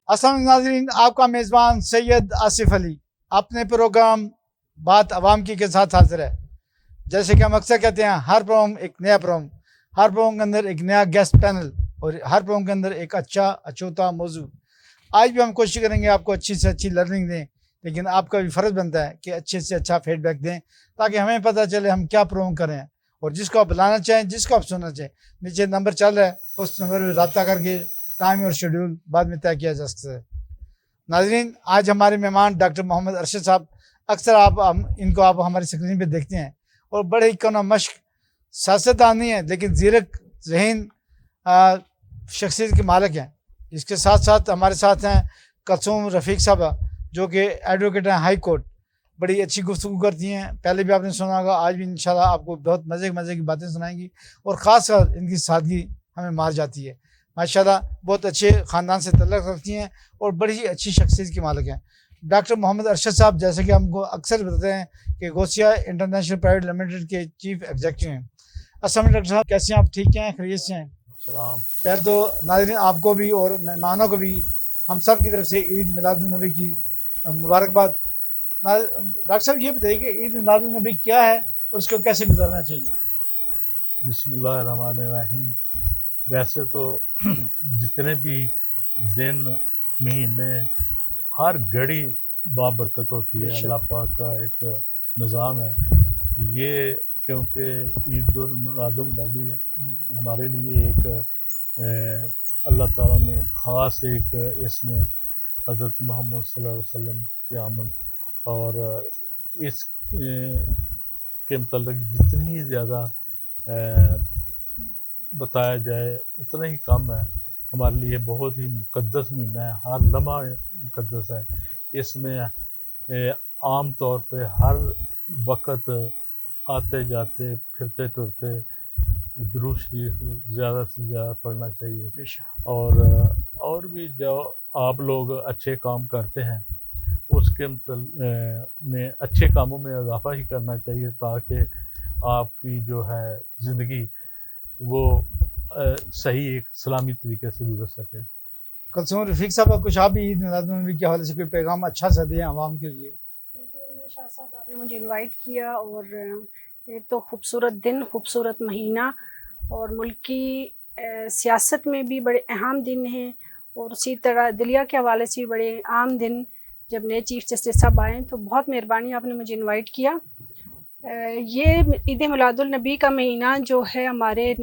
अस्सलाम नाज़रीन, आपका मेज़बान सैयद आसिफ अली अपने प्रोग्राम बात अवाम की के साथ हाजिर है। जैसे कि हम अक्सर कहते हैं, हर प्रोग्राम एक नया प्रोग्राम, हर प्रोग्राम के अंदर एक नया गेस्ट पैनल और हर प्रोग्राम के अंदर एक अच्छा अछूता मौजू। आज भी हम कोशिश करेंगे आपको अच्छी से अच्छी लर्निंग दें, लेकिन आपका भी फ़र्ज़ बनता है कि अच्छे से अच्छा फीडबैक दें ताकि हमें पता चले हम क्या प्रोग्राम करें। और जिसको आप बुलाना चाहें, जिसको आप सुनना चाहें, नीचे नंबर चल रहा है, उस नंबर पर रब्ता करके टाइम और शेड्यूल बाद में तय किया जा सकता है। नाज़रीन, आज हमारे मेहमान डॉक्टर मोहम्मद अरशद साहब, अक्सर इनको आप हमारी स्क्रीन पे देखते हैं और बड़े ही कौनो मश्क सियासतदान नहीं है, लेकिन ज़ीरक ज़हीन शख्सियत के मालिक हैं। इसके साथ साथ हमारे साथ हैं कलसूम रफ़ीक साहब, जो कि एडवोकेट हैं हाई कोर्ट। बड़ी अच्छी गुफ्तगू करती हैं, पहले भी आपने सुना होगा, आज भी इंशाल्लाह आपको बहुत मज़े की बातें सुनाएंगी और ख़ास कर इनकी सादगी हमें मार जाती है। माशाल्लाह बहुत अच्छे ख़ानदान से तल्लुक़ रखती हैं और बड़ी ही अच्छी शख्सियत की मालिक हैं। डॉक्टर मोहम्मद अरशद साहब, जैसे कि हमको अक्सर बताते हैं कि गौसिया इंटरनेशनल प्राइवेट लिमिटेड के चीफ एग्जीक्यूटिव हैं। अस्सलाम डॉक्टर साहब, कैसे हैं आप? ठीक हैं, खैरियत से हैं? पहले तो नाज़रीन आपको भी और मेहमानों को भी हम सब की तरफ से ईद मिलादुन्नबी की मुबारकबाद। डॉक्टर साहब, ये बताइए कि ईद मिलादुन्नबी क्या है और इसको कैसे गुजारना चाहिए? बिस्मिल्लाहिर्रहमानिर्रहीम। वैसे तो जितने भी दिन, महीने, हर घड़ी बाबरकत होती है। अल्लाह पाक का एक निज़ाम है ये, क्योंकि ईद उल मिलादुन्नबी हमारे लिए एक अल्लाह ताला ने ख़ास एक इसमें हज़रत मोहम्मद सल्लल्लाहु अलैहि वसल्लम की आमद और इस के मतलब जितनी ज़्यादा बताया जाए उतना ही कम है। हमारे लिए बहुत ही मुक़द्दस महीना है, हर लम्हा मुक़द्दस है। इसमें आम तौर पे हर वक्त आते जाते फिरते टुरते दुरूद शरीफ ज़्यादा से ज़्यादा पढ़ना चाहिए और भी जो आप लोग अच्छे काम करते हैं उसके में अच्छे कामों में इजाफ़ा ही करना चाहिए ताकि आपकी जो है ज़िंदगी वो सही एक सलामी तरीके से गुजर सके। कलसूम रफ़ीक साहब, कुछ आप भी ईद मिलादुन्नबी के हवाले से कोई पैगाम अच्छा सा दें आवाम के लिए? शाह साहब, आपने मुझे इनवाइट किया और ये तो खूबसूरत दिन, खूबसूरत महीना और मुल्क की सियासत में भी बड़े अहम दिन हैं और उसी तरह दिलिया के हवाले से भी बड़े आम दिन। जब नए चीफ जस्टिस साहब आए तो बहुत मेहरबानी, आपने मुझे इनवाइट किया। ये ईद मिलादुन्नबी का महीना जो है हमारे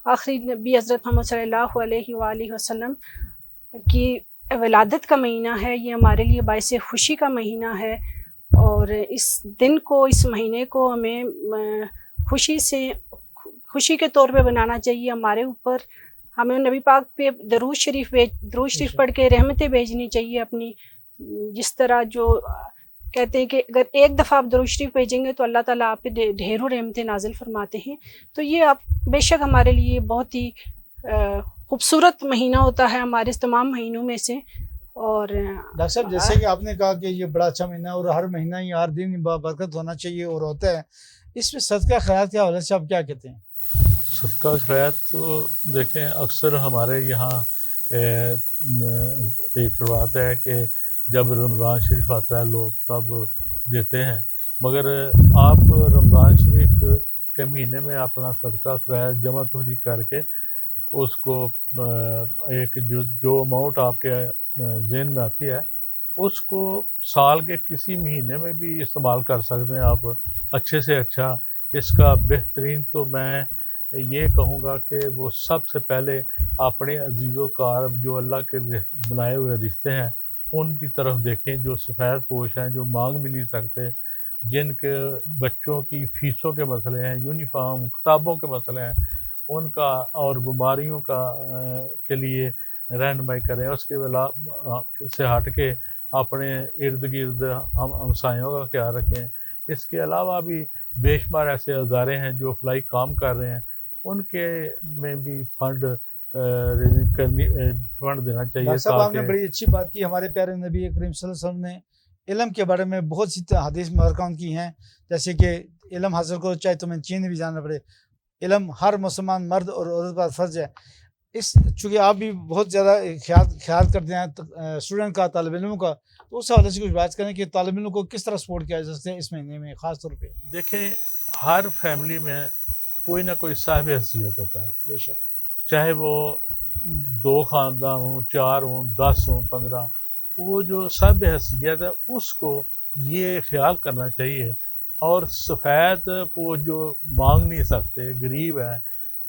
आखिरी नबी हज़रत मोहम्मद सल्लल्लाहु अलैहि वसल्लम की विलादत का महीना है। ये हमारे लिए बाइस खुशी का महीना है और इस दिन को, इस महीने को हमें खुशी के तौर पे बनाना चाहिए। हमारे ऊपर हमें नबी पाक पे दरूद शरीफ पढ़ के रहमतें भेजनी चाहिए अपनी। जिस तरह जो कहते हैं कि अगर एक दफ़ा आप दरूद शरीफ भेजेंगे तो अल्लाह ताला आप पे ढेरों रहमतें नाजिल फरमाते हैं। तो ये आप बेशक हमारे लिए बहुत ही खूबसूरत महीना होता है हमारे तमाम महीनों में से। और डॉक्टर साहब, जैसे कि आपने कहा कि ये बड़ा अच्छा महीना और हर महीना ही हर दिन बरकत होना चाहिए और होता है, इसमें सदका खैरात के हवाले से आप क्या कहते हैं? सदका खैरात तो देखें, अक्सर हमारे यहाँ एक रवायत है कि जब रमज़ान शरीफ आता है लोग तब देते हैं, मगर आप रमज़ान शरीफ के महीने में अपना सदका खैरात जमा तोड़ी करके उसको एक जो अमाउंट आपके ज़हन में आती है उसको साल के किसी महीने में भी इस्तेमाल कर सकते हैं आप अच्छे से अच्छा। इसका बेहतरीन तो मैं ये कहूँगा कि वो सबसे पहले अपने अजीज़ों कार जो अल्लाह के बनाए हुए रिश्ते हैं उनकी तरफ देखें, जो सफ़ेद पोश हैं, जो मांग भी नहीं सकते, जिनके बच्चों की फ़ीसों के मसले हैं, यूनिफॉर्म किताबों के मसले हैं, उनका और बीमारियों का के लिए रहनुमाई करें। उसके अलावा से हट के अपने इर्द गिर्द हम हमसायों का ख्याल रखें। इसके अलावा भी बेशुमार ऐसे अदारे हैं जो फलाई काम कर रहे हैं, उनके में भी फंड देना चाहिए। डॉक्टर साहब, आपने बड़ी अच्छी बात की। हमारे प्यारे नबी करीम सल्लल्लाहु अलैहि वसल्लम ने इल्म के बारे में बहुत सी हदीस मुबारकां की हैं, जैसे कि इल्म हासिल करो चाहे तुम्हें चीन भी जाना पड़े। इल्म हर मुसलमान मर्द और औरत पर फ़र्ज है। चूँकि आप भी बहुत ज़्यादा ख्याल करते हैं स्टूडेंट का, तालिब इल्मों का, तो उस हवाले से कुछ बात करें कि तालिब इल्मों को किस तरह सपोर्ट किया जा सकता है इस महीने में ख़ास तौर पे? देखें, हर फैमिली में कोई ना कोई साहिब हैसियत होता है, बेशक, चाहे वो 2 ख़ानदान हों, 4 हों, 10 हों, 15, वो जो साहिब हैसियत है उसको ये ख्याल करना चाहिए। और सफ़ेद वो जो मांग नहीं सकते, गरीब हैं,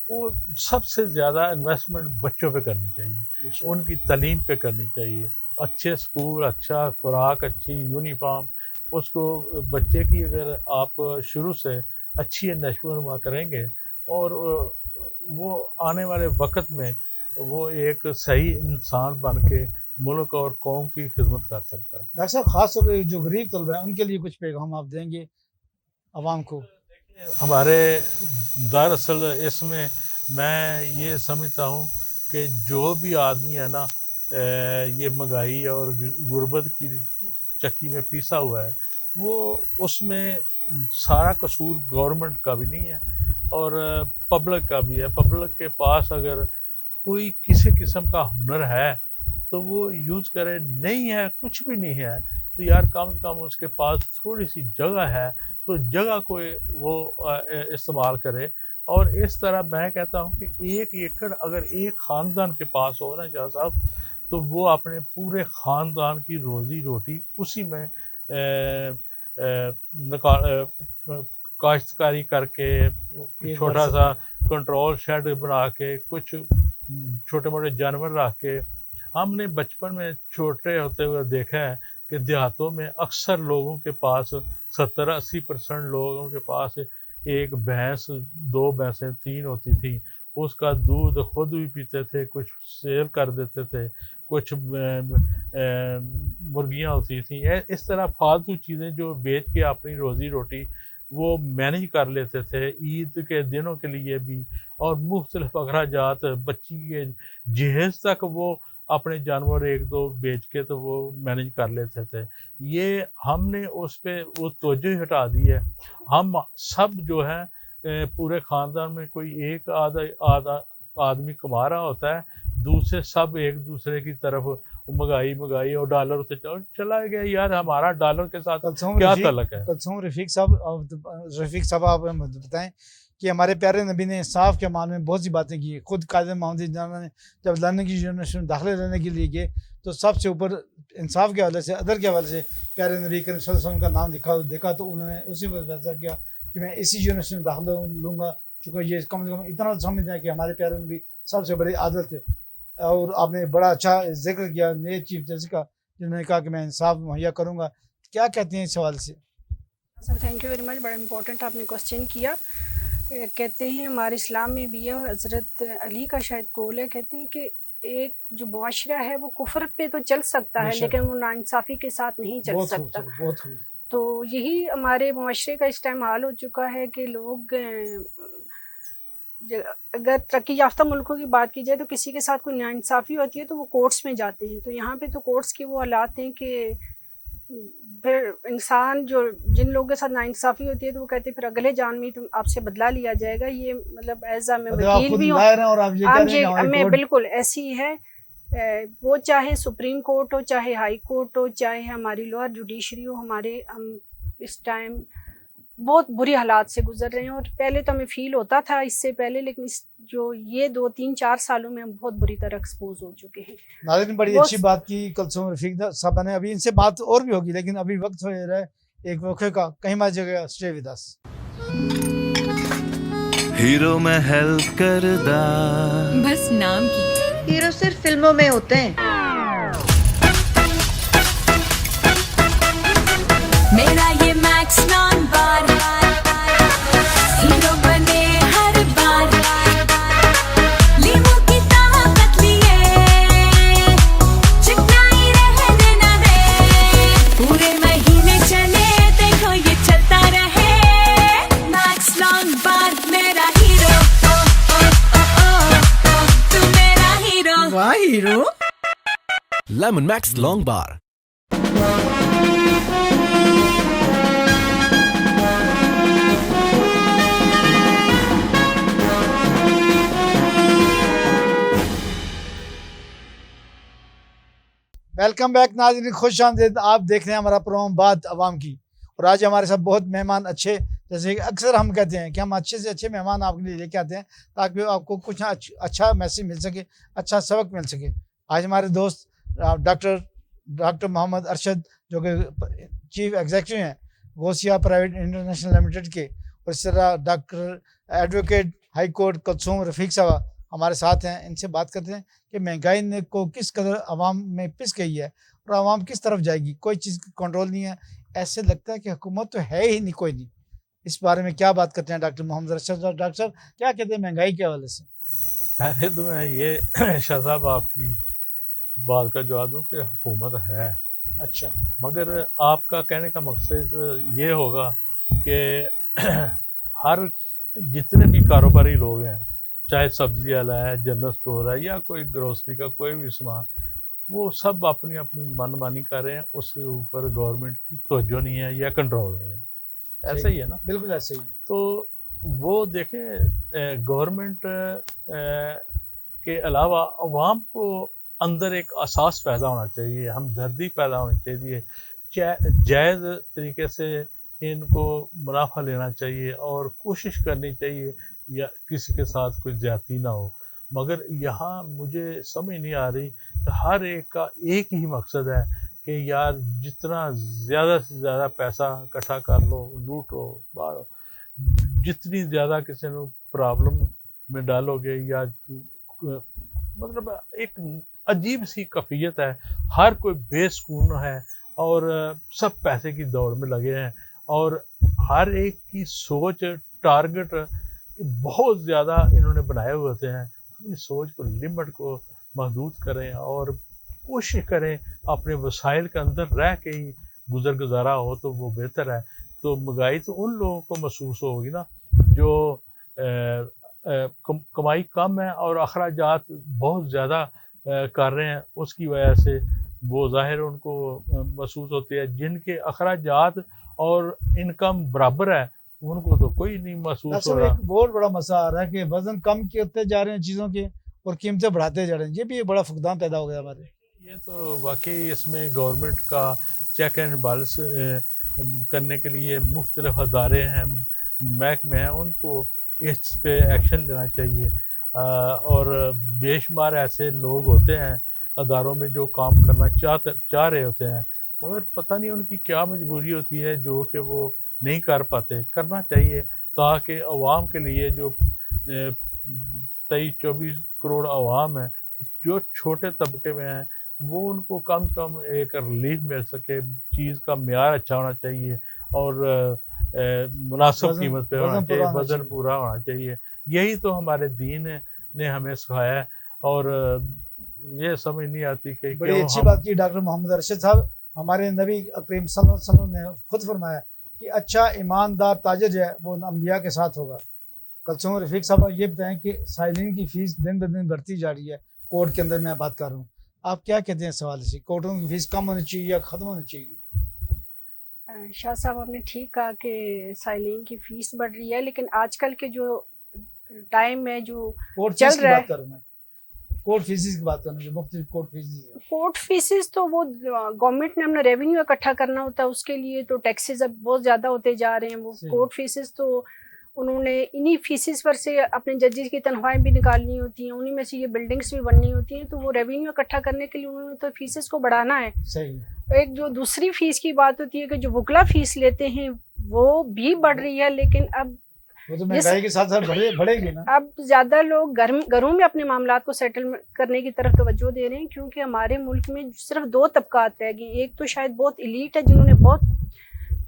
वो सबसे ज़्यादा इन्वेस्टमेंट बच्चों पे करनी चाहिए, बेशक, उनकी तालीम पे करनी चाहिए। अच्छे स्कूल, अच्छा खुराक, अच्छी यूनिफॉर्म, उसको बच्चे की अगर आप शुरू से अच्छी नशोनुमा करेंगे और वो आने वाले वक्त में वो एक सही इंसान बन के मुल्क और कौम की खिदमत कर सकता है। डॉक्टर साहब ख़ास तौर पे जो गरीब तलबा हैं उनके लिए कुछ पैगाम आप देंगे आवाम को? हमारे दरअसल इसमें मैं ये समझता हूँ कि जो भी आदमी है ना, ये महंगाई और गुर्बत की चक्की में पिसा हुआ है, वो उसमें सारा कसूर गवर्नमेंट का भी नहीं है और पब्लिक का भी है। पब्लिक के पास अगर कोई किसी किस्म का हुनर है तो वो यूज़ करे, नहीं है, कुछ भी नहीं है, तो यार कम से कम उसके पास थोड़ी सी जगह है तो जगह को वो इस्तेमाल करे। और इस तरह मैं कहता हूँ कि 1 एकड़ अगर एक ख़ानदान के पास हो ना शाह साहब, तो वो अपने पूरे ख़ानदान की रोज़ी रोटी उसी में काश्तकारी करके, छोटा सा कंट्रोल शेड बना के, कुछ छोटे मोटे जानवर रख के। हमने बचपन में छोटे होते हुए देखा है कि देहातों में अक्सर लोगों के पास 70-80% लोगों के पास एक भैंस, 2 भैंसें, 3 होती थी। उसका दूध खुद भी पीते थे, कुछ सेल कर देते थे, कुछ मुर्गियाँ होती थी। इस तरह फालतू चीज़ें जो बेच के अपनी रोज़ी रोटी वो मैनेज कर लेते थे, ईद के दिनों के लिए भी, और मुख्तलिफ अखराजात, बच्ची के जहेज़ तक वो अपने जानवर 1-2 बेच के तो वो मैनेज कर लेते थे। ये हमने उस पे वो तवज्जो ही हटा दी है। हम सब जो है पूरे ख़ानदान में कोई एक आधा आदमी कमा रहा होता है, दूसरे सब एक दूसरे की तरफ महंगाई और डॉलर से चला गया। यार हमारा डॉलर के साथ क्या ताल्लुक है? कलसूम रफ़ीक साहब आप बताएं कि हमारे प्यारे नबी ने इंसाफ के मामले में बहुत सी बातें की। खुद कादिर मोहम्मद जाना ने जब लंदन की यूनिवर्सिटी में दाखिले लेने के लिए गए तो सबसे ऊपर इंसाफ के हवाले से, अदल के हवाले से प्यारे नबी करीम सल्लल्लाहु अलैहि वसल्लम का नाम देखा तो उन्होंने उसी पर फैसला किया कि मैं इसी यूनिवर्सिटी में दाखिला लूँगा, चूँकि ये कम से कम इतना समझते हैं कि हमारे प्यारे नबी सबसे बड़ी आदत है। और आपने बड़ा अच्छा जिक्र किया नए चीफ जस्टिस का, जिन्होंने कहा कि मैं इंसाफ मुहैया करूँगा। क्या कहते हैं इस सवाल से? Sir thank you very much, बड़ा इम्पोर्टेंट आपने क्वेश्चन किया। कहते हैं हमारे इस्लाम में भी है और हज़रत अली का शायद कौल है, कहते हैं कि एक जो मुआशरा है वो कुफ्र पे तो चल सकता है लेकिन वो नाइंसाफ़ी के साथ नहीं चल सकता। बहुत तो यही हमारे मुआशरे का इस टाइम हाल हो चुका है कि लोग अगर तरक्की याफ्ता मुल्कों की बात की जाए तो किसी के साथ कोई नाइंसाफ़ी होती है तो वो कोर्ट्स में जाते हैं। तो यहाँ पे तो कोर्ट्स के वो हालात हैं कि फिर इंसान जो जिन लोगों के साथ नाइंसाफ़ी होती है तो वो कहते हैं फिर अगले जान में तुम आपसे बदला लिया जाएगा। ये मतलब एज मैं वकील भी हूँ, मैं बिल्कुल ऐसी है। वो चाहे सुप्रीम कोर्ट हो, चाहे हाई कोर्ट हो, चाहे हमारी लोअर जुडिशरी हो, हम इस टाइम बहुत बुरी हालात से गुजर रहे हैं। और पहले तो हमें फील होता था इससे पहले, लेकिन जो ये 2-3-4 सालों में हम बहुत बुरी तरह एक्सपोज हो चुके हैं। नाज़रीन बड़ी अच्छी बात की कलसूम रफ़ीक साहब ने। अभी इनसे बात और भी होगी लेकिन अभी वक्त हो रहा है एक वक़्फ़े का। कहीं मत जगह, स्टे विद अस। हीरो में हेल्प करदा बस नाम की, हीरो सिर्फ फिल्मों में होते हैं। मेरा ये मैक्स लॉन्ग बार, हीरो बने हर बार, लीमू की ताकत लिए चिकनाई रहने न दे, पूरे महीने चले देखो ये चलता रहे। मैक्स लॉन्ग बार मेरा हीरो, ओ ओ ओ ओ ओ तू मेरा हीरो। वाह हीरो। लेमन मैक्स लॉन्ग बार। वेलकम बैक नाज़रीन, खुश आमदीद। आप देख रहे हैं हमारा प्रोग्राम बात अवाम की, और आज हमारे साथ बहुत मेहमान अच्छे, जैसे कि अक्सर हम कहते हैं कि हम अच्छे से अच्छे मेहमान आपके लिए लेके आते हैं ताकि आपको कुछ अच्छा मैसेज मिल सके, अच्छा सबक मिल सके। आज हमारे दोस्त डॉक्टर मोहम्मद अरशद, जो कि चीफ एग्जीक्यूटिव हैं गोसिया प्राइवेट इंटरनेशनल लिमिटेड के, और इस तरह doctor advocate high court Kulsoom Rafiq sahab हमारे साथ हैं। इनसे बात करते हैं कि महंगाई ने को किस कदर आवाम में पिस गई है और आवाम किस तरफ जाएगी, कोई चीज़ कंट्रोल नहीं है। ऐसे लगता है कि हुकूमत तो है ही नहीं, कोई नहीं। इस बारे में क्या बात करते हैं डॉक्टर मोहम्मद अरशद। डॉक्टर साहब क्या कहते हैं महंगाई के हवाले से? पहले तो मैं ये शाह साहब आपकी बात का जवाब दूँ कि हुकूमत है, अच्छा, मगर आपका कहने का मकसद ये होगा कि हर जितने भी कारोबारी लोग हैं, चाहे सब्जी वाला है, जनरल स्टोर है, या कोई ग्रोसरी का कोई भी सामान, वो सब अपनी अपनी मनमानी कर रहे हैं। उसके ऊपर गवर्नमेंट की तवज्जो नहीं है या कंट्रोल नहीं है। ऐसा ही है ना? बिल्कुल ऐसे ही। तो वो देखें, गवर्नमेंट के अलावा अवाम को अंदर एक एहसास पैदा होना चाहिए, हमदर्दी पैदा होनी चाहिए, जायज़ तरीके से इनको मुनाफा लेना चाहिए और कोशिश करनी चाहिए या किसी के साथ कोई ज्यादती ना हो। मगर यहाँ मुझे समझ नहीं आ रही कि हर एक का एक ही मकसद है कि यार जितना ज़्यादा से ज़्यादा पैसा इकट्ठा कर लो, लूटो, बाढ़ो। जितनी ज़्यादा किसी को प्रॉब्लम में डालोगे, या मतलब एक अजीब सी कफ़ियत है, हर कोई बेसुकून है और सब पैसे की दौड़ में लगे हैं, और हर एक की सोच टारगेट बहुत ज़्यादा इन्होंने बनाए हुए होते हैं। अपनी सोच को, लिमिट को महदूद करें और कोशिश करें अपने वसाइल के अंदर रह के ही गुजारा हो तो वो बेहतर है। तो महंगाई तो उन लोगों को महसूस होगी ना जो कमाई कम है और अखराजात बहुत ज़्यादा कर रहे हैं, उसकी वजह से वो ज़ाहिर उनको महसूस होती है। जिनके अखराजात और इनकम बराबर है उनको तो कोई नहीं महसूस हो रहा। एक बहुत बड़ा मसला आ रहा है कि वजन कम करते जा रहे हैं चीज़ों के और कीमतें बढ़ाते जा रहे हैं, ये भी एक बड़ा फुकदान पैदा हो गया हमारे। ये तो वाकई इसमें गवर्नमेंट का चेक एंड बैलेंस करने के लिए मुख्तलिफ अदारे हैं, महकमे हैं, उनको इस पे एक्शन लेना चाहिए। और बेशुमार ऐसे लोग होते हैं अदारों में जो काम करना चाह रहे होते हैं, मगर पता नहीं उनकी क्या मजबूरी होती है जो कि वो नहीं कर पाते। करना चाहिए ताकि अवाम के लिए जो 23-24 करोड़ अवाम है जो छोटे तबके में हैं, वो उनको कम से कम एक रिलीफ मिल सके। चीज़ का म्यार अच्छा होना चाहिए और मुनासिब कीमत पे होना चाहिए, वज़न पूरा होना चाहिए। यही तो हमारे दीन ने हमें सिखाया है, और ये समझ नहीं आती कि बड़ी अच्छी बात की डॉक्टर मोहम्मद अरशद साहब। हमारे नबी करीम सल्लल्लाहु अलैहि वसल्लम ने खुद फरमाया कि अच्छा ईमानदार ताजिर जो है वो अंबिया के साथ होगा। कुलसूम रफ़ीक साहब ये बताएं कि साइलिन की फ़ीस दिन ब दिन बढ़ती जा रही है, कोर्ट के अंदर मैं बात कर रहा हूँ, आप क्या कहते हैं इस सवाल से? कोर्टों की फ़ीस कम होनी चाहिए या ख़त्म होनी चाहिए? शाह साहब आपने ठीक कहा कि साइलिन की फ़ीस बढ़ रही है, लेकिन आजकल के जो टाइम है जो कोर्ट चल फीस की रहा है, बात कर रहा हूँ मैं, कोर्ट फीसिस की बात कर रहा हूँ, जो मुख्तलिफ कोर्ट फीसिस। कोर्ट फीसेस तो वो गवर्नमेंट ने अपना रेवेन्यू इकट्ठा करना होता है, उसके लिए तो टैक्सेस अब बहुत ज़्यादा होते जा रहे हैं। वो कोर्ट फीसेस तो उन्होंने इन्हीं फीसेस पर से अपने जजेस की तनख्वाहें भी निकालनी होती हैं, उन्हीं में से ये बिल्डिंग्स भी बननी होती हैं, तो वो रेवेन्यू इकट्ठा करने के लिए उन्होंने तो फीसेस को बढ़ाना है। सही। एक जो दूसरी फीस की बात होती है कि जो वकला फीस लेते हैं वो भी बढ़ रही है, लेकिन अब वो तो महंगाई के साथ साथ बढ़ेगी ना। अब ज़्यादा लोग घरों में अपने मामलात को सेटल करने की तरफ तवज्जो दे रहे हैं, क्योंकि हमारे मुल्क में सिर्फ 2 तबकात रह गए। एक तो शायद बहुत एलीट है जिन्होंने बहुत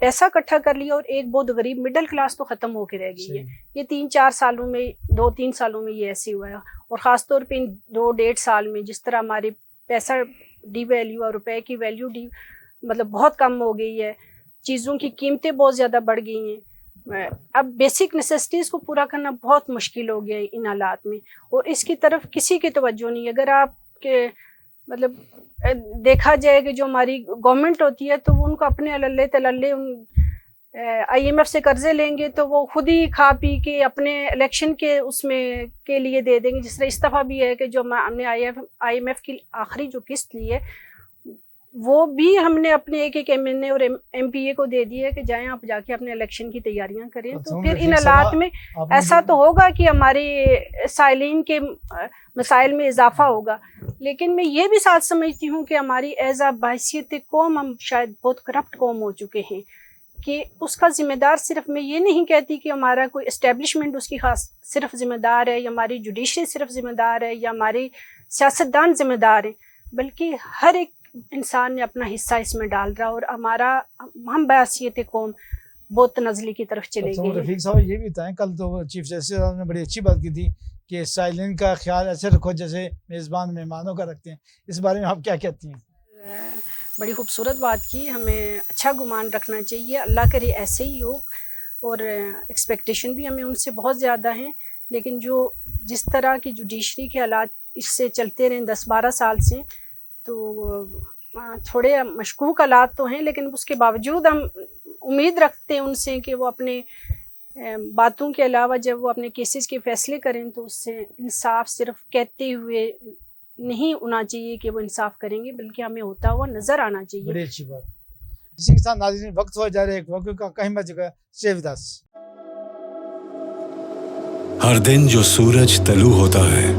पैसा इकट्ठा कर लिया, और एक बहुत गरीब मिडिल क्लास तो ख़त्म होके रह गई है। ये 3-4 सालों में, 2-3 सालों में ये ऐसे हुआ है, और ख़ास तौर पे इन 2-1.5 साल में जिस तरह हमारे पैसा डी वैल्यू और रुपए की वैल्यू मतलब बहुत कम हो गई है, चीज़ों की कीमतें बहुत ज़्यादा बढ़ गई हैं। अब बेसिक नेसेसिटीज़ को पूरा करना बहुत मुश्किल हो गया है इन हालात में, और इसकी तरफ किसी की तवज्जो नहीं। अगर आप के मतलब देखा जाए कि जो हमारी गवर्नमेंट होती है तो वो उनको अपने अल्ले तल्ले IMF से कर्जे लेंगे तो वो खुद ही खा पी के अपने इलेक्शन के उसमें के लिए दे देंगे। जिस तरह इस दफ़ा भी है कि जो हमने IMF की आखिरी जो किस्त ली है وہ بھی ہم نے اپنے ایک ایم این اے اور ایم پی اے کو دے دیا کہ جائیں آپ جا کے اپنے الیکشن کی تیاریاں کریں. تو پھر ان حالات میں ایسا تو ہوگا کہ ہمارے سائلین کے مسائل میں اضافہ ہوگا, لیکن میں یہ بھی ساتھ سمجھتی ہوں کہ ہماری ایز اے بحیثیت قوم ہم شاید بہت کرپٹ قوم ہو چکے ہیں, کہ اس کا ذمہ دار صرف, میں یہ نہیں کہتی کہ ہمارا کوئی اسٹیبلشمنٹ اس کی خاص صرف ذمہ دار ہے, یا ہماری جوڈیشری صرف ذمہ دار ہے, یا ہماری سیاستدان ذمہ دار ہیں, بلکہ ہر ایک انسان نے اپنا حصہ اس میں ڈال رہا, اور ہم بحیثیت قوم بہت تنزلی کی طرف چلے گئے ہیں. رفیق صاحب یہ بھی بتائیں, کل تو چیف جسٹس صاحب نے بڑی اچھی بات کی تھی کہ سائلین کا خیال ایسے رکھو جیسے میزبان مہمانوں کا رکھتے ہیں, اس بارے میں آپ کیا کہتی ہیں؟ بڑی خوبصورت بات کی, ہمیں اچھا گمان رکھنا چاہیے, اللہ کرے ایسے ہی ہو, اور ایکسپیکٹیشن بھی ہمیں ان سے بہت زیادہ ہیں, لیکن جس طرح کی جوڈیشری کے حالات اس سے چلتے رہے 10-12 سال سے, تو تھوڑے مشکوک حالات تو ہیں, لیکن اس کے باوجود ہم امید رکھتے ہیں ان سے کہ وہ اپنے باتوں کے علاوہ جب وہ اپنے کیسز کے فیصلے کریں تو اس سے انصاف صرف کہتے ہوئے نہیں ہونا چاہیے کہ وہ انصاف کریں گے, بلکہ ہمیں ہوتا ہوا نظر آنا چاہیے. بڑی اچھی بات. اسی کے ساتھ ناظرین وقت ہو جا رہا ہے ایک واقعے کا, کہیں مت جگہ اسٹے ود اس. ہر دن جو سورج طلوع ہوتا ہے,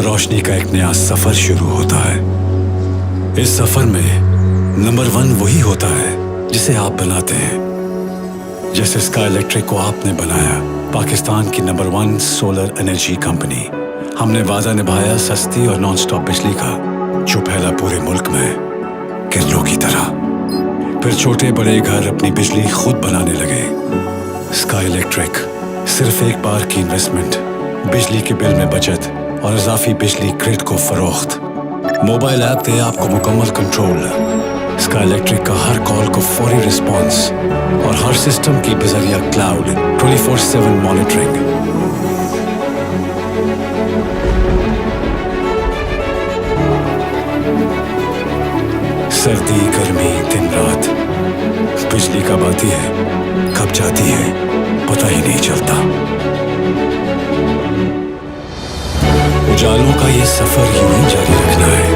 روشنی کا ایک نیا سفر شروع ہوتا ہے. اس سفر میں نمبر 1 وہی ہوتا ہے جسے آپ بناتے ہیں. جیسے اسکائی الیکٹرک کو آپ نے بنایا, پاکستان کی نمبر 1 سولر انرجی کمپنی. ہم نے وعدہ نبھایا سستی اور نان سٹاپ بجلی کا, جو پھیلا پورے ملک میں کرلوں کی طرح. پھر چھوٹے بڑے گھر اپنی بجلی خود بنانے لگے. اسکائی الیکٹرک صرف ایک بار کی انویسٹمنٹ, بجلی کے بل میں بچت اور اضافی بجلی گرڈ کو فروخت. موبائل ایپ دے آپ کو مکمل کنٹرول. اسکائی الیکٹرک کا ہر کال کو فوری رسپانس, اور ہر سسٹم کی بذریعہ کلاؤڈ 24/7 مانیٹرنگ. سردی گرمی دن رات, بجلی کب آتی ہے کب جاتی ہے پتہ ہی نہیں چلتا. اجالوں کا یہ سفر یوں ہی جاری رکھنا ہے.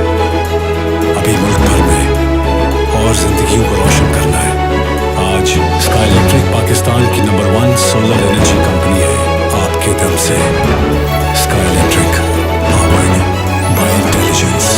ابھی ملک بھر میں اور زندگیوں کو روشن کرنا ہے. آج اسکائی الیکٹرک پاکستان کی نمبر 1 سولر انرجی کمپنی ہے. آپ کے دم سے sky electric, powered by intelligence.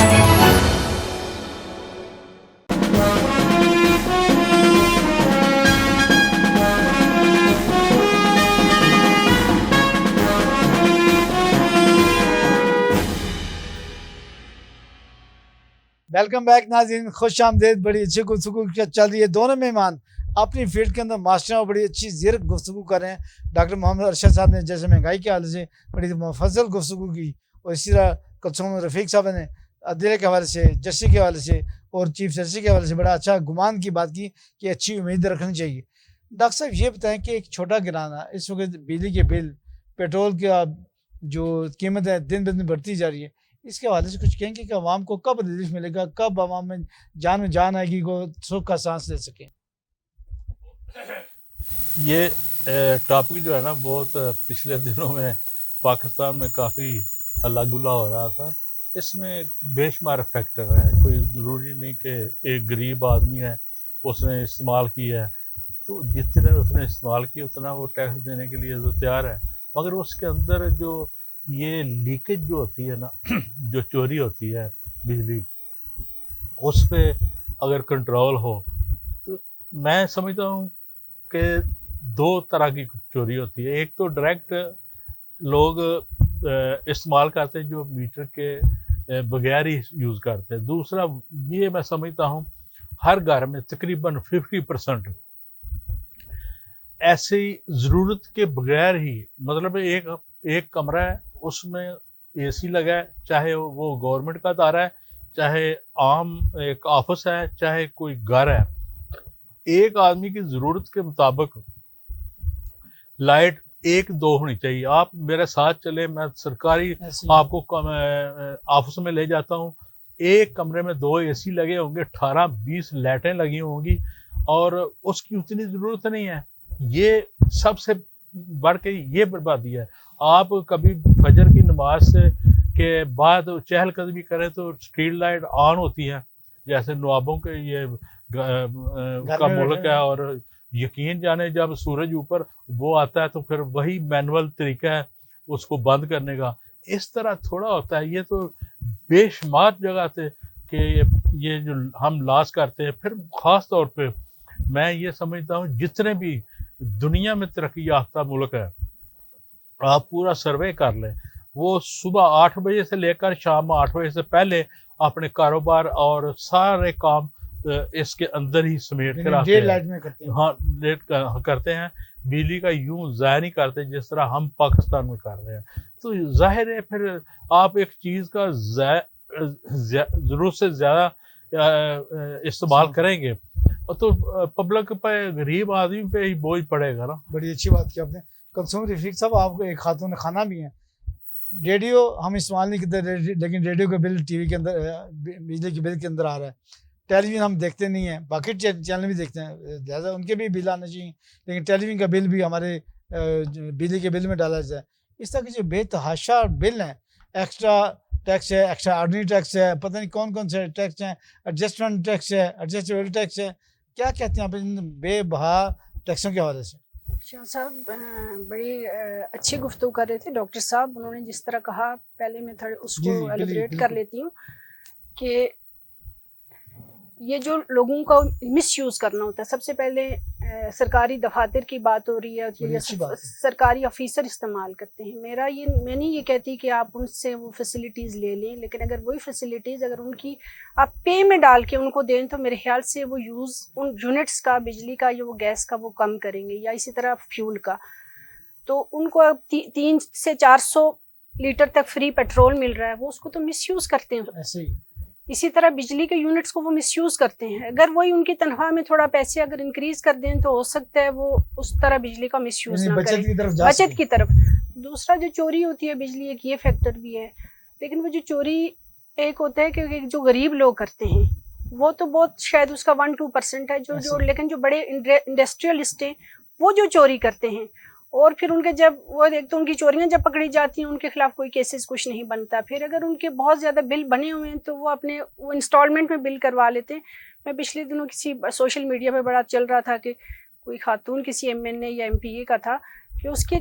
Welcome back ناظرین, خوش آمدید. بڑی اچھی گفتگو چل رہی ہے. دونوں مہمان اپنی فیلڈ کے اندر ماسٹر اور بڑی اچھی زیرک گفتگو کر رہے ہیں. ڈاکٹر محمد ارشد صاحب نے جیسے مہنگائی کے حوالے سے بڑی مفصل گفتگو کی, اور اسی طرح کلثوم رفیق صاحب نے عدلیہ کے حوالے سے, جسٹس کے حوالے سے اور چیف جسٹس کے حوالے سے بڑا اچھا گمان کی بات کی کہ اچھی امید رکھنی چاہیے. ڈاکٹر صاحب یہ بتائیں کہ ایک چھوٹا گرانا اس وقت بجلی کے بل, پیٹرول کا جو قیمت ہے دن بدن بڑھتی جا رہی ہے, اس کے حوالے سے کچھ کہیں گے کہ عوام کو کب ریلیف ملے گا, کب عوام میں جان آئے گی, کو سکھ کا سانس لے سکیں؟ یہ ٹاپک جو ہے نا بہت پچھلے دنوں میں پاکستان میں کافی ہلا گلا ہو رہا تھا. اس میں بے شمار فیکٹر ہیں, کوئی ضروری نہیں کہ ایک غریب آدمی ہے اس نے استعمال کیا ہے تو جتنے اس نے استعمال کی اتنا وہ ٹیکس دینے کے لیے تو تیار ہے, مگر اس کے اندر جو یہ لیکیج جو ہوتی ہے نا, جو چوری ہوتی ہے بجلی, اس پہ اگر کنٹرول ہو تو میں سمجھتا ہوں کہ 2 طرح کی چوری ہوتی ہے. ایک تو ڈائریکٹ لوگ استعمال کرتے ہیں جو میٹر کے بغیر ہی یوز کرتے ہیں. دوسرا یہ میں سمجھتا ہوں ہر گھر میں تقریباً 50% ایسی ضرورت کے بغیر ہی, مطلب ایک کمرہ ہے اس میں اے سی لگا ہے, چاہے وہ گورنمنٹ کا ادارہ ہے, چاہے عام ایک آفس ہے, چاہے کوئی گھر ہے, ایک آدمی کی ضرورت کے مطابق لائٹ 1-2 ہونی چاہیے. آپ میرے ساتھ چلے, میں سرکاری آپ کو آفس میں لے جاتا ہوں, ایک کمرے میں 2 اے سی لگے ہوں گے, 18-20 لائٹیں لگی ہوں گی, اور اس کی اتنی ضرورت نہیں ہے. یہ سب سے بڑھ کے یہ بربادی ہے. آپ کبھی فجر کی نماز کے بعد چہل قدمی کریں تو اسٹریٹ لائٹ آن ہوتی ہے, جیسے نوابوں کے یہ کا ملک ہے، اور یقین جانے جب سورج اوپر وہ آتا ہے تو پھر وہی مینول طریقہ ہے اس کو بند کرنے کا. اس طرح تھوڑا ہوتا ہے. یہ تو بے شمار جگہ سے کہ یہ جو ہم لاس کرتے ہیں. پھر خاص طور پہ میں یہ سمجھتا ہوں جتنے بھی دنیا میں ترقی یافتہ ملک ہے، آپ پورا سروے کر لیں، وہ صبح 8 بجے سے لے کر شام 8 بجے سے پہلے اپنے کاروبار اور سارے کام اس کے اندر ہی سمیٹ کر آتے ڈے ہیں. لائٹ میں کرتے ہیں. ہاں لیٹ کرتے ہیں. بجلی کا یوں ضائع نہیں کرتے جس طرح ہم پاکستان میں کر رہے ہیں. تو ظاہر ہے پھر آپ ایک چیز کا ضرورت سے زیادہ استعمال کریں گے تو پبلک پہ، غریب آدمی پہ ہی بوجھ پڑے گا نا. بڑی اچھی بات کی آپ نے. کلثوم رفیق صاحب، آپ کو ایک خاتون خانہ بھی ہیں. ریڈیو ہم استعمال نہیں کرتے، لیکن ریڈیو کا بل ٹی وی کے اندر، بجلی کے بل کے اندر آ رہا ہے. ٹیلی ویژن ہم دیکھتے نہیں ہیں، باقی چینل بھی دیکھتے ہیں، لہٰذا ان کے بھی بل آنا چاہیے، لیکن ٹیلی ویژن کا بل بھی ہمارے بجلی کے بل میں ڈالا جائے. اس طرح کے جو بے تحاشا بل ہیں، ایکسٹرا ٹیکس ہے، ایکسٹرا آرڈنری ٹیکس ہے، پتہ نہیں کون کون سے ٹیکس ہیں، ایڈجسٹمنٹ ٹیکس ہے، ایڈجسٹیبل ٹیکس ہے، کیا کہتے ہیں آپ ان بے بہا ٹیکسوں کے حوالے سے؟ شاہ صاحب بڑی اچھی گفتگو کر رہے تھے ڈاکٹر صاحب. انہوں نے جس طرح کہا، پہلے میں تھوڑا اس کو ایلیبریٹ کر لیتی ہوں کہ یہ جو لوگوں کا مس یوز کرنا ہوتا ہے. سب سے پہلے سرکاری دفاتر کی بات ہو رہی ہے کہ سرکاری آفیسر استعمال کرتے ہیں. میں نہیں یہ کہتی کہ آپ ان سے وہ فیسلٹیز لے لیں، لیکن اگر وہی فیسلٹیز اگر ان کی آپ پے میں ڈال کے ان کو دیں تو میرے خیال سے وہ یوز ان یونٹس کا، بجلی کا یا وہ گیس کا، وہ کم کریں گے. یا اسی طرح فیول کا، تو ان کو 300 سے 400 لیٹر تک فری پیٹرول مل رہا ہے، وہ اس کو تو مس یوز کرتے ہیں. ایسے ہی اسی طرح بجلی کے یونٹس کو وہ مس یوز کرتے ہیں. اگر وہی ان کی تنخواہ میں تھوڑا پیسے اگر انکریز کر دیں تو ہو سکتا ہے وہ اس طرح بجلی کا مس یوز نہ کریں، بچت کی طرف. دوسرا جو چوری ہوتی ہے بجلی، ایک یہ فیکٹر بھی ہے. لیکن وہ جو چوری ایک ہوتا ہے کہ جو غریب لوگ کرتے ہیں وہ تو بہت شاید اس کا 1-2% ہے جو لیکن جو بڑے انڈسٹریلسٹ ہیں وہ جو چوری کرتے ہیں، اور پھر ان کے جب وہ ایک تو ان کی چوریاں جب پکڑی جاتی ہیں ان کے خلاف کوئی کیسز کچھ نہیں بنتا. پھر اگر ان کے بہت زیادہ بل بنے ہوئے ہیں تو وہ وہ انسٹالمنٹ میں بل کروا لیتے ہیں. میں پچھلے دنوں کسی سوشل میڈیا پہ بڑا چل رہا تھا کہ کوئی خاتون کسی MNA یا MPA کا تھا کہ اس کے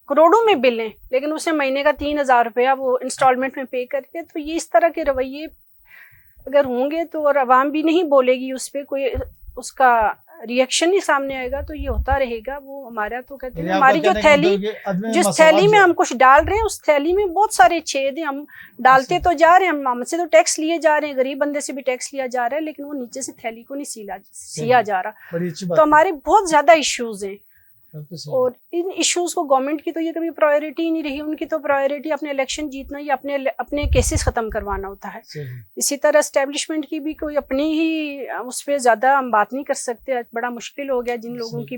کروڑوں میں بل ہیں، لیکن اسے مہینے کا 3000 روپیہ وہ انسٹالمنٹ میں پے کر کے. تو یہ اس طرح کے رویے اگر ہوں گے تو، اور عوام بھی نہیں بولے گی اس پہ، کوئی اس کا ریئیکشن ہی سامنے آئے گا، تو یہ ہوتا رہے گا. وہ ہمارا تو کہتے ہیں ہماری جو تھیلی، جس تھیلی میں ہم کچھ ڈال رہے ہیں اس تھیلی میں بہت سارے چھید ہیں. ہم ڈالتے تو جا رہے ہیں، ہم سے تو ٹیکس لیے جا رہے ہیں، غریب بندے سے بھی ٹیکس لیا جا رہا ہے، لیکن وہ نیچے سے تھیلی کو نہیں سیا جا رہا. تو ہمارے بہت زیادہ ایشوز ہیں، اور ان ایشوز کو گورنمنٹ کی تو یہ کبھی پرائیورٹی ہی نہیں رہی. ان کی تو پرائیورٹی اپنے الیکشن جیتنا یا اپنے کیسز ختم کروانا ہوتا ہے. اسی طرح اسٹیبلشمنٹ کی بھی کوئی اپنی ہی اس پہ زیادہ ہم بات نہیں کر سکتے. بڑا مشکل ہو گیا جن لوگوں کی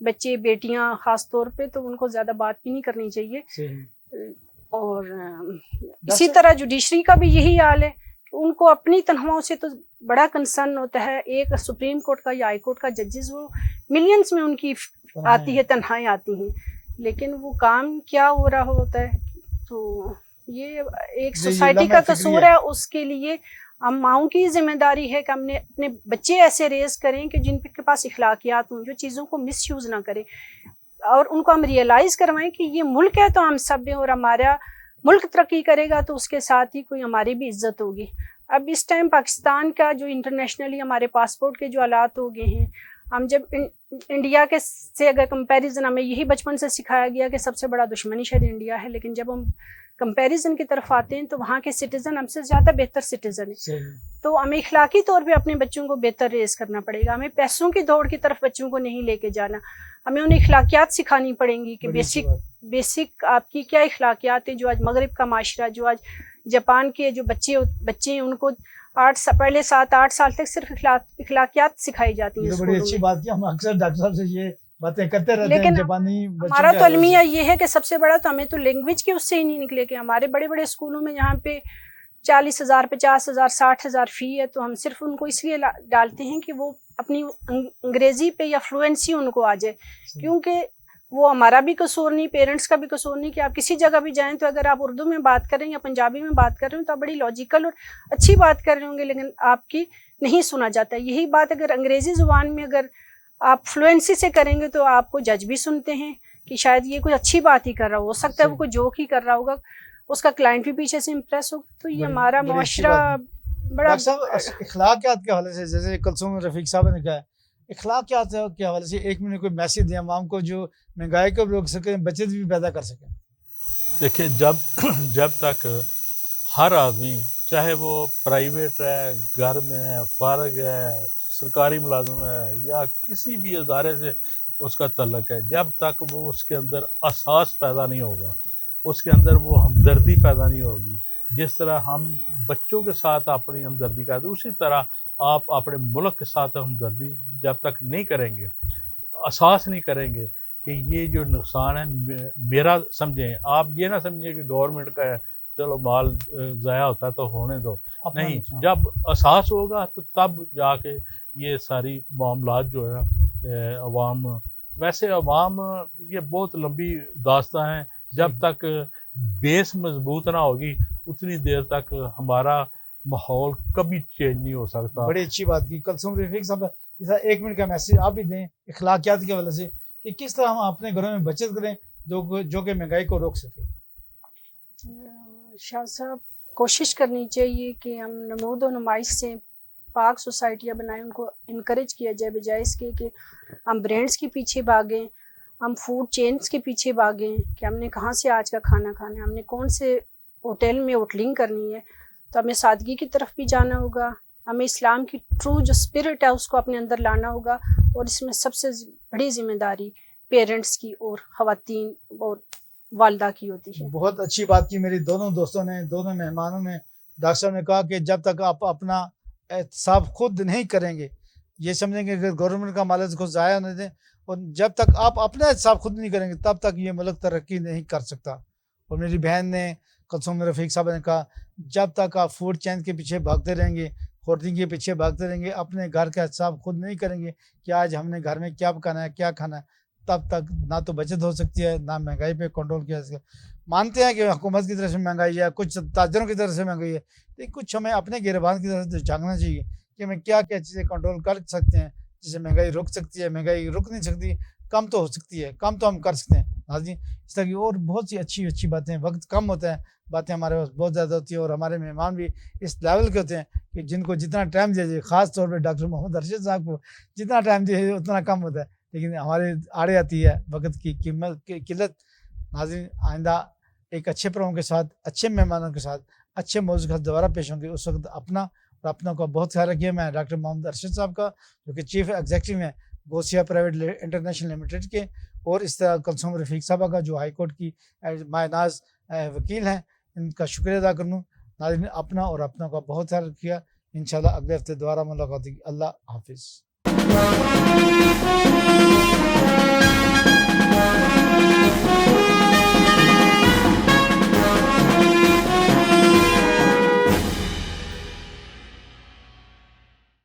بچے بیٹیاں خاص طور پہ، تو ان کو زیادہ بات بھی نہیں کرنی چاہیے. اور اسی طرح جوڈیشری کا بھی یہی حال ہے کہ ان کو اپنی تنخواہوں سے تو بڑا کنسرن ہوتا ہے. ایک سپریم کورٹ کا یا ہائی کورٹ کا ججز، وہ ملینز میں ان کی آتی ہے، تنخواہیں آتی ہیں، لیکن وہ کام کیا ہو رہا ہوتا ہے. تو یہ ایک سوسائٹی کا قصور ہے. اس کے لیے ہم ماؤں کی ذمہ داری ہے کہ ہم نے اپنے بچے ایسے ریز کریں کہ جن کے پاس اخلاقیات ہوں، جو چیزوں کو مس یوز نہ کریں، اور ان کو ہم ریئلائز کروائیں کہ یہ ملک ہے تو ہم سب ہیں، اور ہمارا ملک ترقی کرے گا تو اس کے ساتھ ہی کوئی ہماری بھی عزت ہوگی. اب اس ٹائم پاکستان کا جو انٹرنیشنلی ہمارے پاسپورٹ کے جو حالات ہو گئے ہیں، ہم جب انڈیا کے سے اگر کمپیریزن، ہمیں یہی بچپن سے سکھایا گیا کہ سب سے بڑا دشمنی شاید انڈیا ہے، لیکن جب ہم کمپیریزن کی طرف آتے ہیں تو وہاں کے سٹیزن ہم سے زیادہ بہتر سٹیزن ہیں. تو ہمیں اخلاقی طور پہ اپنے بچوں کو بہتر ریز کرنا پڑے گا. ہمیں پیسوں کی دوڑ کی طرف بچوں کو نہیں لے کے جانا. ہمیں انہیں اخلاقیات سکھانی پڑیں گی کہ بیسک آپ کی کیا اخلاقیات ہیں. جو آج مغرب کا معاشرہ، جو آج جاپان کے جو بچے ہیں، ان کو پہلے 7-8 سال تک صرف اخلاقیات سکھائی جاتی ہیں. بڑی اچھی بات کی. ہم اکثر ڈاکٹر صاحب سے یہ باتیں کرتے رہتے ہیں، لیکن جاپانی ہمارا تو المیہ یہ ہے کہ سب سے بڑا تو ہمیں تو لینگویج کے اس سے ہی نہیں نکلے کہ ہمارے بڑے بڑے اسکولوں میں جہاں پہ 40,000 50,000 60,000 فی ہے، تو ہم صرف ان کو اس لیے ڈالتے ہیں کہ وہ اپنی انگریزی پہ یا فلوئنسی ان کو آ جائے. کیونکہ वो हमारा भी कसूर नहीं, पेरेंट्स का भी कसूर नहीं कि आप किसी जगह भी जाएं तो अगर आप उर्दू में बात करें या पंजाबी में बात कर रहे हो तो आप बड़ी लॉजिकल और अच्छी बात कर रहे होंगे, लेकिन आपकी नहीं सुना जाता। यही बात अगर अंग्रेज़ी ज़ुबान में अगर आप फ्लुएंसी से करेंगे तो आपको जज भी सुनते हैं कि शायद ये कोई अच्छी बात ही कर रहा हो सकता है वो कोई जोक ही कर रहा होगा, उसका क्लाइंट भी पीछे से इम्प्रेस होगा। तो ये हमारा बड़ी अच्छी मुआशरा बात बड़ा डॉक्टर साहब इखलाकियात के हवाले से, जैसे कुलसूम रफीक साहब ने कहा, इखलाकियात के हवाले से एक मिनट कोई मैसेज दें आवाम को जो महंगाई को भी रोक सकें, बचत भी पैदा कर सकें। देखिए, जब तक हर आदमी, चाहे वो प्राइवेट है, घर में है, फारग है, सरकारी मुलाजिम है या किसी भी इदारे से उसका तल्लक है, जब तक वो उसके अंदर एहसास पैदा नहीं होगा, उसके अंदर वो हमदर्दी पैदा नहीं होगी, जिस तरह हम बच्चों के साथ अपनी हमदर्दी करते उसी तरह आप अपने मुल्क के साथ हमदर्दी जब तक नहीं करेंगे, एहसास नहीं करेंगे कि ये जो नुकसान है मेरा समझें, आप ये ना समझिए कि गवर्नमेंट का है चलो माल ज़ाया होता है तो होने दो, नहीं, जब एहसास होगा तो तब जाके ये सारी मामलात जो है अवाम, वैसे अवाम ये बहुत लंबी दास्तां है, जब तक बेस मजबूत ना होगी उतनी देर तक हमारा माहौल कभी चेंज नहीं हो सकता। बड़ी अच्छी बात की कुलसूम रफीक साहब, एक मिनट का मैसेज आप भी दें इखलाकियात के हवाले से कि किस तरह हम अपने घरों में बचत करें जो कि महंगाई को रोक सके। शाह साहब, कोशिश करनी चाहिए कि हम नमूद और नुमाइश से पाक सोसाइटियाँ बनाएं, उनको इनकरेज किया जाए, बजाय इसके कि हम ब्रांड्स के पीछे भागें, हम फूड चेन्स के पीछे भागें कि हमने कहाँ से आज का खाना खाना है, हमने कौन से होटल में होटलिंग करनी है। तो हमें सादगी की तरफ भी जाना होगा, हमें इस्लाम की ट्रू जो स्पिरिट है उसको अपने अंदर लाना होगा, और इसमें सबसे बड़ी जिम्मेदारी पेरेंट्स की और ख़वातीन और वालदा की होती है। बहुत अच्छी बात की मेरी दोनों दोस्तों ने, दोनों मेहमानों ने। डॉक्टर साहब ने कहा कि जब तक आप अपना एहतसाब खुद नहीं करेंगे, ये समझेंगे कि गवर्नमेंट का माल को ज़ाया नहीं दें, और जब तक आप अपना एहतसाब खुद नहीं करेंगे तब तक ये मुल्क तरक्की नहीं कर सकता। और मेरी बहन ने कुलसूम रफीक साहब ने कहा जब तक आप फूड चेन के पीछे भागते रहेंगे, होर्डिंग के पीछे भागते रहेंगे, अपने घर का एहतसाब खुद नहीं करेंगे कि आज हमने घर में क्या पकाना है, क्या खाना है, तब तक ना तो बचत हो सकती है, ना महंगाई पे कंट्रोल किया जा सकता। मानते हैं कि हुकूमत की तरफ से महंगाई है, कुछ ताजरों की तरफ से महंगाई है, लेकिन कुछ हमें अपने गिरबान की तरफ से झांकना चाहिए कि हमें क्या क्या चीज़ें कंट्रोल कर सकते हैं जिससे महंगाई रुक सकती है। महंगाई रुक नहीं सकती, कम तो हो सकती है, कम तो हम कर सकते हैं। हाँ जी, इस तरह की और बहुत सी अच्छी अच्छी बातें, वक्त कम होता है, बातें हमारे पास बहुत ज़्यादा होती है, और हमारे मेहमान भी इस लेवल के होते हैं कि जिनको जितना टाइम दिया जाए, ख़ास तौर पर डॉक्टर मोहम्मद अरशद साहब को जितना टाइम दिया जाए उतना कम होता है, लेकिन हमारे आड़े आती है वक्त की किल्लत। नाज़रीन, आइंदा एक अच्छे प्रोग्राम के साथ, अच्छे मेहमानों के साथ, अच्छे मौजूद के साथ दोबारा पेश होंगे। उस वक्त अपना और अपनों का बहुत ख्याल रखिए। मैं डॉक्टर मोहम्मद अरशद साहब का, जो कि चीफ एग्जीक्यूटिव हैं गोसिया प्राइवेट इंटरनेशनल लिमिटेड के, और इस तरह कुलसूम रफीक साहबा का जो हाई कोर्ट की मायनाज वकील हैं, इनका शुक्रिया अदा करूँ। नाज़रीन, अपना और अपनों का बहुत ख्याल रखिए। इंशाल्लाह अगले हफ्ते दोबारा मुलाकात होगी। अल्लाह हाफिज़।